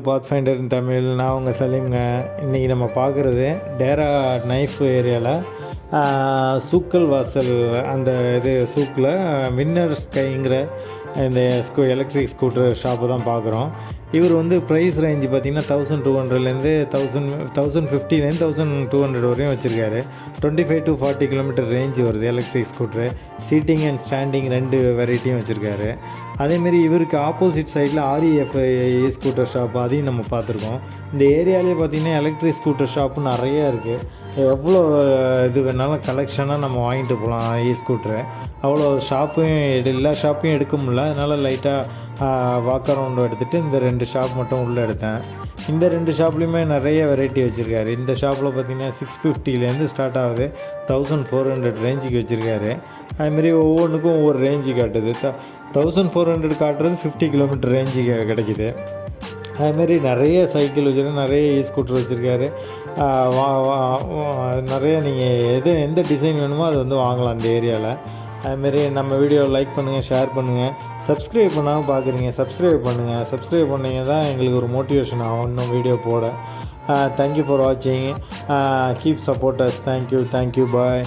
Pathfinder இன் தமிழ். நான் உங்கள் சலீம்ங்க. இன்றைக்கி நம்ம பார்க்குறது டேரா நைஃப் ஏரியாவில் சூக்கல் வாசல் அந்த இது சூக்கில் வின்னர் ஸ்கைங்கிற இந்த எலக்ட்ரிக் ஸ்கூட்டர் ஷாப்பு தான் பார்க்குறோம். இவர் வந்து ப்ரைஸ் ரேஞ்சு பார்த்திங்கன்னா 1200லேருந்து 1050லேருந்து 1200 வரையும் வச்சுருக்காரு. 25 to 40 கிலோமீட்டர் ரேஞ்ச் வருது electric scooter. Seating and standing 2 வெரைட்டியும் வச்சுருக்காரு. அதேமாரி இவருக்கு ஆப்போசிட் சைடில் REF ஸ்கூட்டர் ஷாப்பு அதையும் நம்ம பார்த்துருக்கோம். இந்த ஏரியாவிலே பார்த்திங்கன்னா எலக்ட்ரிக் ஸ்கூட்டர் ஷாப்பு நிறையா இருக்குது. எவ்வளோ இது வேணாலும் கலெக்ஷனாக நம்ம வாங்கிட்டு போகலாம் ஸ்கூட்ரு. அவ்வளோ ஷாப்பையும் எல்லா ஷாப்பையும் எடுக்க முடியல. அதனால் லைட்டாக வாக் அரவுண்டு எடுத்துகிட்டு இந்த 2 ஷாப் மட்டும் உள்ளே எடுத்தேன். இந்த 2 ஷாப்லேயுமே நிறைய வெரைட்டி வச்சுருக்காரு. இந்த ஷாப்பில் பார்த்திங்கன்னா 650லேருந்து ஸ்டார்ட் ஆகுது, 1400 ரேஞ்சுக்கு வச்சுருக்காரு. அதுமாரி ஒவ்வொன்றுக்கும் ஒவ்வொரு ரேஞ்சு காட்டுது. 1400 காட்டுறது 50 கிலோமீட்டர் ரேஞ்சுக்கு கிடைக்கிது. அதுமாரி நிறைய சைக்கிள் வச்சுருக்காரு, நிறைய ஸ்கூட்டர் வச்சுருக்காரு. நிறைய நீங்கள் எந்த டிசைன் வேணுமோ அது வந்து வாங்கலாம் இந்த ஏரியாவில். அதுமாரி நம்ம வீடியோ லைக் பண்ணுங்கள், ஷேர் பண்ணுங்கள். சப்ஸ்கிரைப் பண்ணாமல் பார்க்குறீங்க, சப்ஸ்கிரைப் பண்ணுங்கள். சப்ஸ்கிரைப் பண்ணிங்க தான் எங்களுக்கு ஒரு மோட்டிவேஷன் ஆகும் இன்னும் வீடியோ போட. தேங்க்யூ ஃபார் வாட்சிங். Keep support us. தேங்க்யூ. பாய்.